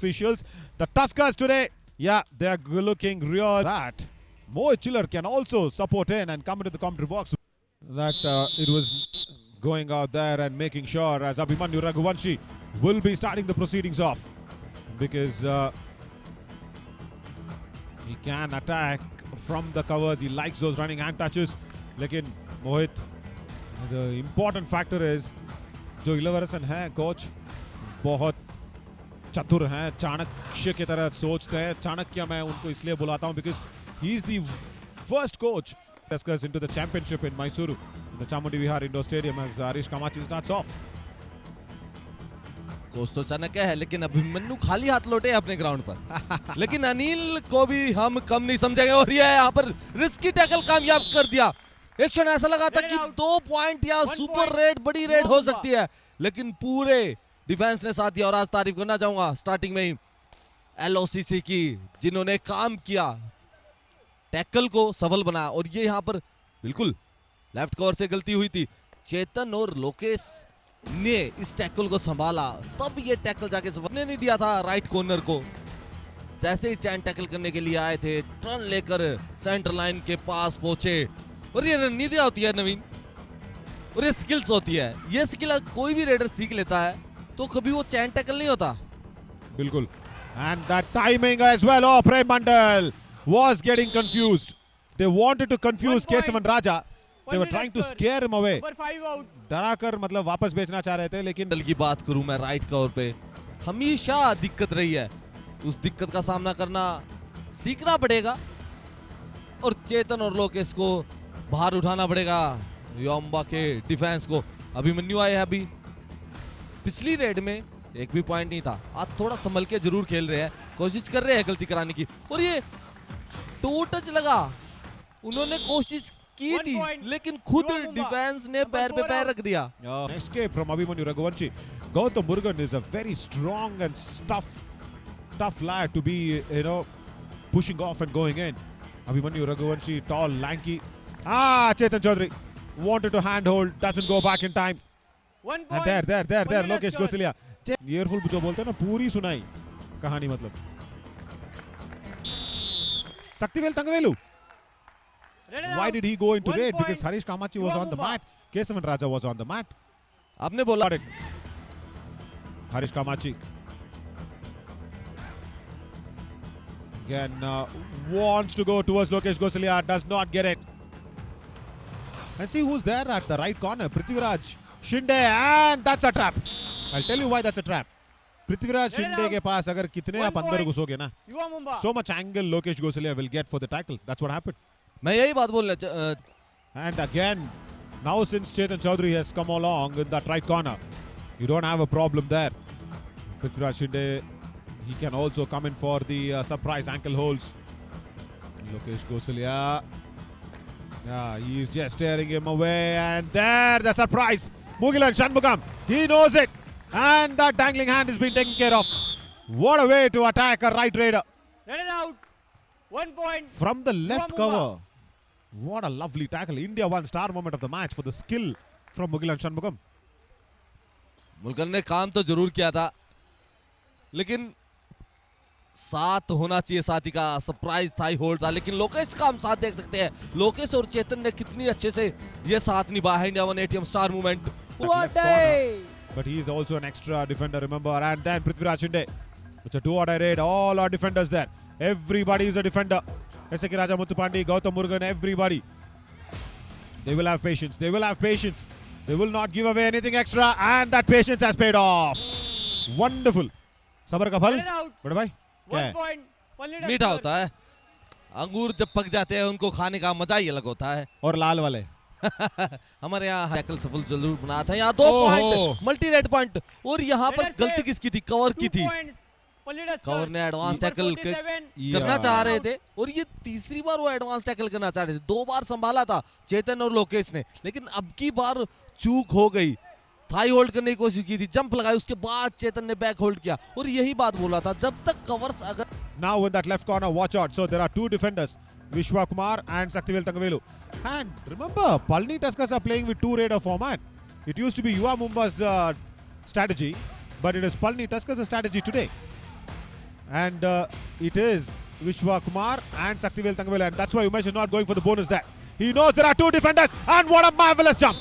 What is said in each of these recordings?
officials. The Tuskers today, yeah, they are looking real. That Mohit Chiller can also support in and come into the commentary box. That it was going out there and making sure as Abhimanyu Raghuvanshi will be starting the proceedings off because he can attack from the covers. He likes those running hand touches. Lekin Mohit, the important factor is जो इलेवरसन है coach बहुत चतुर हैं, चाणक्य की तरह सोचते हैं. चाणक्य मैं उनको इसलिए बुलाता हूं because he is the first coach Tuskers into the championship in Mysuru in the Chamundi Vihar Indoor Stadium as Harish Kamachi starts off. Coach तो चाणक्य है लेकिन अभिमन्यु खाली हाथ लौटे अपने ग्राउंड पर. लेकिन अनिल को भी हम कम नहीं समझेंगे और ये यहाँ पर रिस्की टैकल कामयाब कर दिया. एक क्षण ऐसा लगा था कि 2 पॉइंट या सुपर रेड बड़ी रेड हो सकती है लेकिन पूरे डिफेंस ने साथ दिया. और आज तारीफ करना चाहूंगा स्टार्टिंग में ही एलओसीसी की जिन्होंने काम किया, टैकल को सफल बनाया. और ये यहाँ पर बिल्कुल लेफ्ट कवर से गलती हुई थी. चेतन और लोकेश ने इस टैकल को संभाला तब ये टैकल जाके सबने नहीं दिया था राइट कॉर्नर को. जैसे ही चैन टैकल करने के लिए आए थे टर्न लेकर सेंटर लाइन के पास पहुंचे. और ये रणनीतियां होती है नवीन और ये स्किल्स होती है. ये स्किल कोई भी रेडर सीख लेता है तो कभी वो चैन टैकल नहीं होता. बिल्कुल. And that timing as well. Oh, Prem Mandal was getting confused. They wanted to confuse Kesavan Raja. They were trying to scare him away. डरा कर मतलब वापस भेजना चाह रहे थे लेकिन दल की बात करूं मैं राइट कवर पे हमेशा दिक्कत रही है. उस दिक्कत का सामना करना सीखना पड़ेगा और चेतन और लोकेश को बाहर उठाना पड़ेगा योम्बा के डिफेंस को. अभिमन्यु आए हैं अभी. पिछली रेड में एक भी पॉइंट नहीं था. आज थोड़ा संभल के जरूर खेल रहे हैं, कोशिश कर रहे हैं गलती कराने की. और ये टू टच लगा, उन्होंने कोशिश की थी लेकिन खुद डिफेंस ने पैर पे पैर रख दिया. Escape from Abhimanyu Raghuvanshi. Gautam Murugan is a very strong and tough lad to be, pushing off and going in. Abhimanyu Raghuvanshi, tall, lanky. Chetan Chaudhary wanted to handhold, doesn't go back in time. And there, Lokesh Gosalia. Earful जो बोलते हैं ना पूरी सुनाई कहानी मतलब. Saktivel Thangavelu. Why did he go into raid? Because Harish Kamachi was on the mat. Kesavan Raja was on the mat. आपने बोला Harish Kamachi. Again wants to go towards Lokesh Gosalia, does not get it. And see who's there at the right corner. Prithviraj Shinde, and that's a trap. I'll tell you why that's a trap. Prithviraj Shinde के पास अगर कितने आप अंदर घुसोगे ना, so much angle Lokesh Gosalia will get for the tackle. That's what happened. मैं यही बात बोलना And again, now since Chetan Chaudhary has come along in that right corner, you don't have a problem there. Prithviraj Shinde, he can also come in for the surprise ankle holds. Lokesh Gosalia, he's just staring him away, and there the surprise. Mugilan Shanmugam, he knows it, and that dangling hand is being taken care of. What a way to attack a right raider. Run it out. 1 point. From the left cover. What a lovely tackle. India won star moment of the match for the skill from Mugilan Shanmugam. मुल्कन ने काम तो जरूर किया था लेकिन साथ होना चाहिए साथी का. सरप्राइज थाई होल्ड था लेकिन लोकेश का हम साथ देख सकते हैं. लोकेश और चेतन ने कितनी अच्छे से ये साथ निभाया है. India 180 star movement. What day! But he is also an extra defender, remember. And then Prithviraj Shinde. It's a 2-or-die raid. All our defenders there. Everybody is a defender. S.K. Raja Muthupandi, Gautam Murugan, everybody. They will have patience. They will have patience. They will not give away anything extra. And that patience has paid off. Wonderful. Sabar ka phal. Run it out. बड़े भाई 1 point. Only मीठा होता है. अंगूर जब पक जाते हैं उनको खाने का मजा ही अलग होता है. और लाल वाले. हमारे यहाँ टैकल सफल जरूर बना था. यहाँ 2 पॉइंट मल्टी रेड पॉइंट. और यहाँ पर गलती किसकी थी? कवर की थी. कवर ने एडवांस टैकल करना चाह रहे थे और ये तीसरी बार वो एडवांस टैकल करना चाह रहे थे. 2 बार संभाला था चेतन और लोकेश ने लेकिन अब की बार चूक हो गई. थाई होल्ड करने की कोशिश की थी, जंप लगाई, उसके बाद चेतन ने बैक होल्ड किया. और यही बात बोला था जब तक कवर्स अगर. Now in that left corner, watch out. So there are 2 defenders, Vishwa Kumar and Saktivel Thangavelu. And remember, Palni Tuskers are playing with 2 raider format. It used to be Yuva Mumba's strategy, but it is Palni Tuskers' strategy today. And it is Vishwa Kumar and Saktivel Thangavelu, and that's why Umesh is not going for the bonus there. He knows there are two defenders, and what a marvelous jump!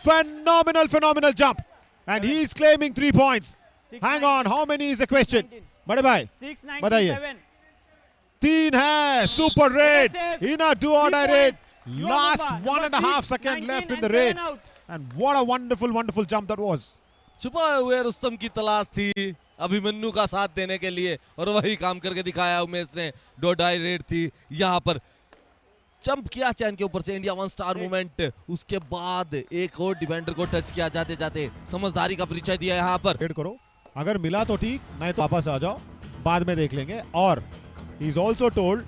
Phenomenal jump. And he's claiming 3 points. Hang on, how many is the question? Bade bhai, 697. 3 hai, super raid, in a do or die raid. Yuva Last Mumba, 1.5 number 6, seconds 19 left in and the 7 raid. out. And what a wonderful jump that was. छुपा हुए रुस्तम की तलाश थी अभिमन्यु का साथ देने के लिए और वही काम करके दिखाया उमेश ने। दो डाई रेड थी यहाँ पर, जंप किया चैन के ऊपर से, इंडिया 1 स्टार मूवमेंट। उसके बाद एक और डिफेंडर को टच किया, जाते जाते समझदारी का परिचय दिया यहाँ पर। रेड करो, अगर मिला तो ठीक, नहीं तो वापस आ जाओ, बाद में देख लेंगे। और he is also told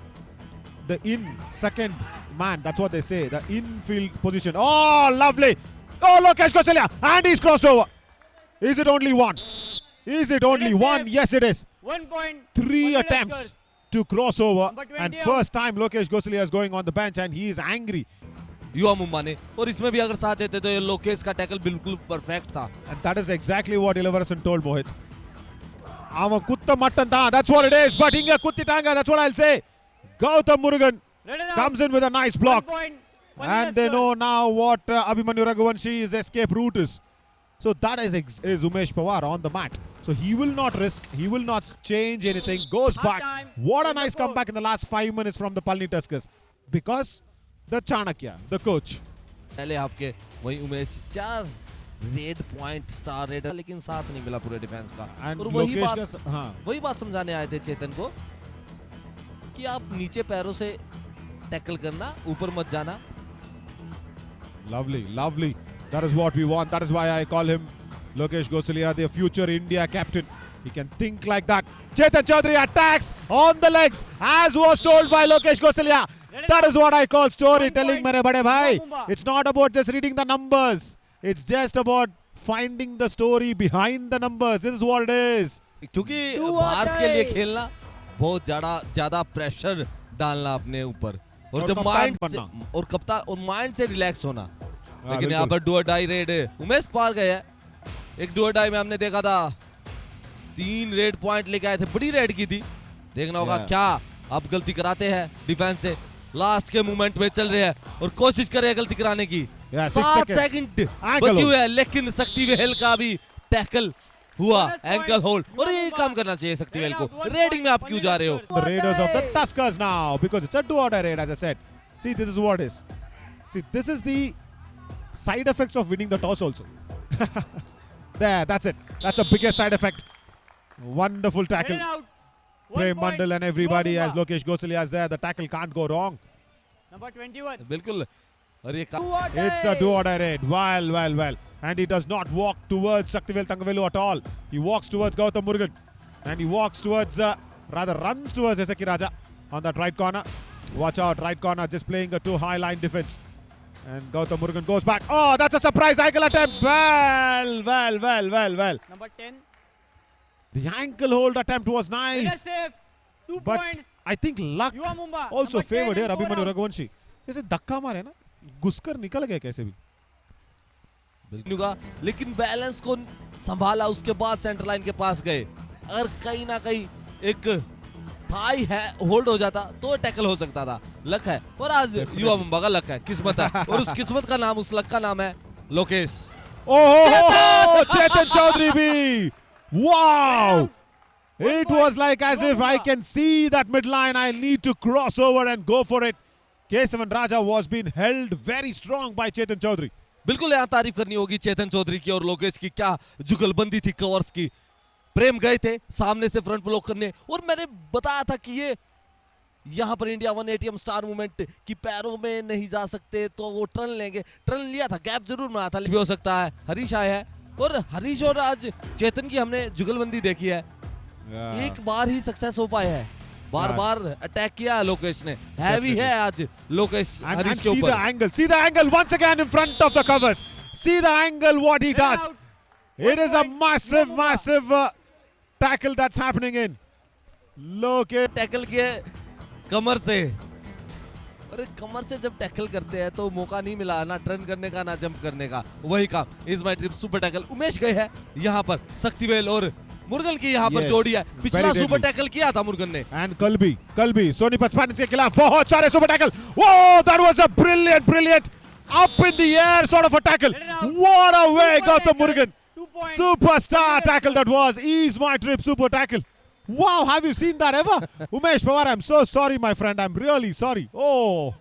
the in second man, that's what they say, the infield position. Oh, lovely. Oh, Lokesh Kausalya, and he's crossed over. Is it only one? Is it only one? Yes, it is. 1 point. 3 Only attempts Lakers. to cross over, Number 20 and out. first time Lokesh Kausalya is going on the bench, and he is angry. युवा मुंबा ने, और इसमें भी अगर साथ देते तो ये लोकेश का टैकल बिल्कुल परफेक्ट था। And that is exactly what Ilavarasan told Mohit. Ava kutta mattanta, that's what it is. But inga kuttitanga, that's what I'll say. Gautam Murugan Red and out. comes in with a nice 1 block. point. And they know now what Abhimanyu Raghuvanshi's escape route is. So that is Umesh Pawar on the mat. So he will not risk, he will not change anything, goes Half back. time. What a In the nice court. comeback in the last 5 minutes from the Palni Tuskers. Because the Chanakya, the coach, पहले half के वही Umesh 4 red point star red, लेकिन साथ नहीं मिला पूरे defence का। and और वही Lokesh बात का, हाँ, वही बात समझाने आए थे चेतन को कि आप नीचे पैरों से टैकल करना, ऊपर मत जाना। lovely. That is what we want. That is why I call him Lokesh Gosalia, the future India captain. He can think like that. Chetan Chaudhary attacks on the legs, as was told by Lokesh Gosalia. That is what I call storytelling, mere bade bhai. It's not about just reading the numbers. It's just about finding the story behind the numbers. This is what it is. क्योंकि Do or Bharat के लिए die. खेलना बहुत ज्यादा pressure डालना अपने ऊपर, और और जब कप्तान माइंड से बनना। और कप्तान और माइंड से रिलैक्स होना। हाँ, लेकिन यहाँ बिल्कुल। पर डू और डाई रेड उमेश पार गए हैं। एक डू और डाई में हमने देखा था 3 रेड पॉइंट लेके आए थे, बड़ी रेड की थी। देखना होगा Yeah. क्या अब गलती कराते हैं डिफेंस से। लास्ट के मोमेंट में चल रहे हैं और कोशिश करे गलती कराने की। Yeah, 6 7 seconds. सेकंड Ankle बची hold. हुई है, लेकिन शक्तिवेल का भी टैकल हुआ, Bonus point. Ankle hold. और ये काम करना चाहिए शक्तिवेल को। रेडिंग में आप क्यों जा रहे हो? The Raiders of the Tuskers now, because it's a do-or-die raid, as I said. See, this is what is. See, this is the side effects of winning the toss also. There, that's it. That's the biggest side effect. Wonderful Red tackle. and out. 1 Prem point. Mandal and everybody Yuva as Mumba. Lokesh Gosalia is there. The tackle can't go wrong. Number 21. बिल्कुल। और ये Do or It's a die. do-or-die raid. Well. And he does not walk towards Saktivel Thangavelu at all. He walks towards Gautam Murugan. And he walks towards, rather runs towards Esaki Raja on that right corner. Watch out, right corner just playing a too high line defense. And Gautam Murugan goes back. Oh, that's a surprise ankle attempt. Well. Number 10. The ankle hold attempt was Red nice. safe. 2 But points. I think luck Yuva Mumba. also Number 10 favored here and 4 Abhimanyu out. Raghuvanshi. जैसे धक्का मारे ना, घुसकर निकल गए कैसे भी. बिल्कुल, लेकिन बैलेंस को संभाला, उसके बाद सेंटर लाइन के पास गए। अगर कहीं ना कहीं एक थाई है होल्ड हो जाता तो टैकल हो सकता था। लक है, और आज युवा मुंबा का लक है, किस्मत है, और उस किस्मत का नाम, उस लक का नाम है Lokesh. Oh, Chetan Chaudhary bhi. Wow. It was like as if I can see that midline. I need to cross over and go for it. Kesavan Raja was being held very strong by Chetan Chaudhary. बिल्कुल यहाँ तारीफ करनी होगी चेतन चौधरी की और लोकेश की। क्या जुगलबंदी थी कवर्स की। प्रेम गए थे सामने से फ्रंट ब्लॉक करने, और मैंने बताया था कि ये यहाँ पर इंडिया 1 ATM स्टार मूवमेंट की पैरों में नहीं जा सकते तो वो टर्न लेंगे। टर्न लिया था, गैप जरूर बना था, भी हो सकता है। हरीश आए हैं, और हरीश और आज चेतन की हमने जुगलबंदी देखी है। एक बार ही सक्सेस हो पाए हैं, बार अटैक किया है लोकेश ने। हैवी है आज लोकेश And हरीश के see the ऊपर। angle. See the angle once again in front of the covers. See the angle what he Red does. out. It is a 1 point. massive, Yuva Mumba. massive tackle that's happening in. Lokesh. Tackle किए कमर से, अरे कमर से जब tackle करते हैं तो मौका नहीं मिला ना टर्न करने का ना जंप करने का। वही काम is my trip super tackle. Umesh गए हैं यहाँ पर, शक्तिवेल और मुर्गन की यहाँ पर Yes, जोड़ी है, पिछला very सुपर deadly. टैकल किया था मुर्गन ने। And Kalbi, सोनीपत स्पैनिश के खिलाफ बहुत सारे super tackle. Whoa, that was a brilliant up in the air sort of a tackle. Let it out. What a way Super Gautam tackle. Murugan. 2 points. Superstar tackle that was. Ease my trip super tackle. Wow, have you seen that ever? Umesh Pawar, I'm so sorry my friend. I'm really sorry. Oh.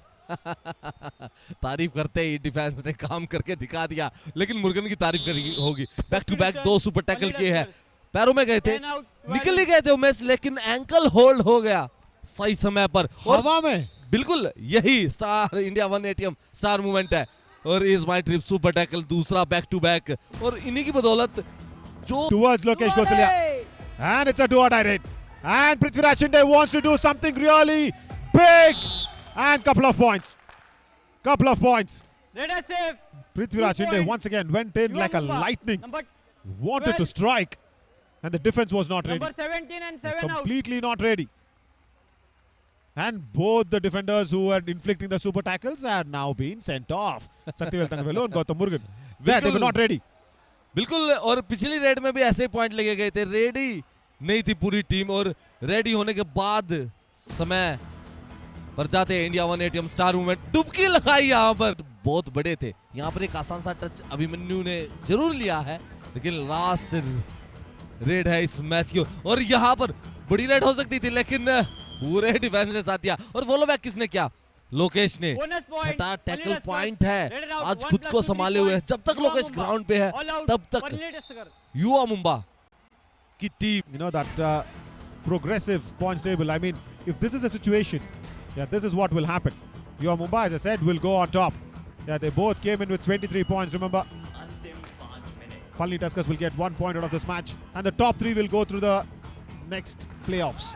तारीफ करते ही defence ने काम करके दिखा दिया, लेकिन मुर्गन की तारीफ करी होगी। Back to back 2 super tackle किए हैं, पैरों में गए थे, 10 out, निकल ही गए थे उमेश, लेकिन एंकल होल्ड हो गया सही समय पर। और हवा में. बिल्कुल यही स्टार इंडिया 180 स्टार मूवमेंट है। और is my trip super tackle दूसरा बैक टू बैक, और इन्हीं की बदौलत जो Towards Lokesh Gosalia. And it's a do or die raid. And Prithviraj Shinde wants to do something really big. And couple of points. Let us save. Prithviraj 2 Shinde points. once again went in like a Yuva Mumba. lightning. Number, Wanted to 12. strike. And the defense was not ready. number 17 and 7 out. Completely not ready. And both the defenders who were inflicting the super tackles are now being sent off. Satyaveel Thangavelu and Gautam Murugan. They were not ready. बिल्कुल, और पिछली red में भी ऐसे point लगे गए थे, ready नहीं थी पूरी टीम, और रेडी होने के बाद समय पर जाते इंडिया 180 स्टार मूवमेंट डुबकी लगाई यहाँ पर, बहुत बड़े थे। यहाँ पर एक आसान सा टच अभिमन्यु ने जरूर लिया है, लेकिन लास्ट रेड है इस मैच की, और यहाँ पर बड़ी रेड हो सकती थी, लेकिन पूरे डिफेंस ने साथ दिया। और फॉलो बैक किसने किया? लोकेश ने। Bonus point. छठा Only टैकल Laskar. पॉइंट है, Let it out. आज 1 खुद plus को 2 संभाले हुए है। points. जब तक Yuva लोकेश Mumba. ग्राउंड पे है, All out. तब तक Only Laskar. युवा मुंबा की team You know that progressive points table. I mean, if this is a situation, yeah, this is what will happen. Your Mumbai, as I said, will go on top. Yeah, they both came in with 23 points. Remember, Palni Tuskers will get 1 point out of this match, and the top 3 will go through the next playoffs.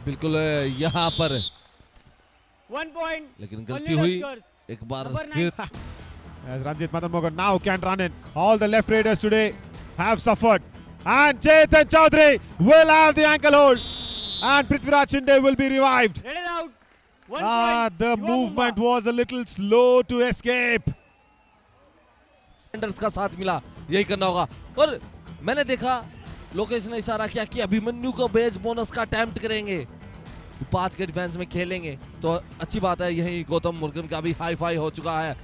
बिल्कुल यहाँ पर, 1 point. लेकिन Only गलती हुई Laskar. एक बार Number फिर। As Ranjit Madan Mogan now can run in. All the left raiders today have suffered. And Chetan Chaudhary will have the ankle hold. And Prithviraj Shinde will be revived. Let it out. 1 point. The Yuva movement Mumba. was a little slow to escape. का साथ मिला, यही करना होगा। और मैंने देखा लोकेश ने इशारा किया कि अभिमन्यु को बेस बोनस का अटेम्प्ट करेंगे, 5 के डिफेंस में खेलेंगे, तो अच्छी बात है। यही गौतम मुर्गन का भी हाई फाई हो चुका है,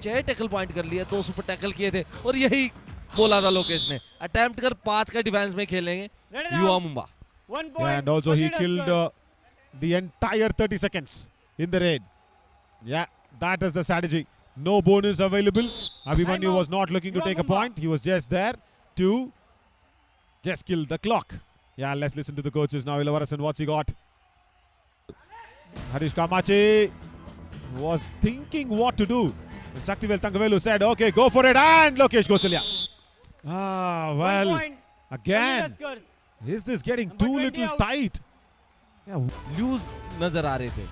6 टैकल पॉइंट कर लिए, 2 सुपर टैकल किए थे, और यही बोला था लोकेश ने, अटेम्प्ट कर 5 के डिफेंस में खेलेंगे Let it युवा out. Mumba. 1 point. And also he Only killed Laskar. the entire 30 seconds in the raid. Yeah, that is the strategy. No bonus available. Abhimanyu Time out. was not looking to Yuva take a Mumba. point. He was just there to just kill the clock. Yeah, let's listen to the coaches now. Ilavarasan, what's he got? Harish Kamachi was thinking what to do. And Shaktivel Thangavelu said, okay, go for it. And Lokesh Gosalia. Ah, 1 well, point. again. Only Laskar. Is this getting Number too 20 little out. tight? Yeah, loose नजर आ रहे थे,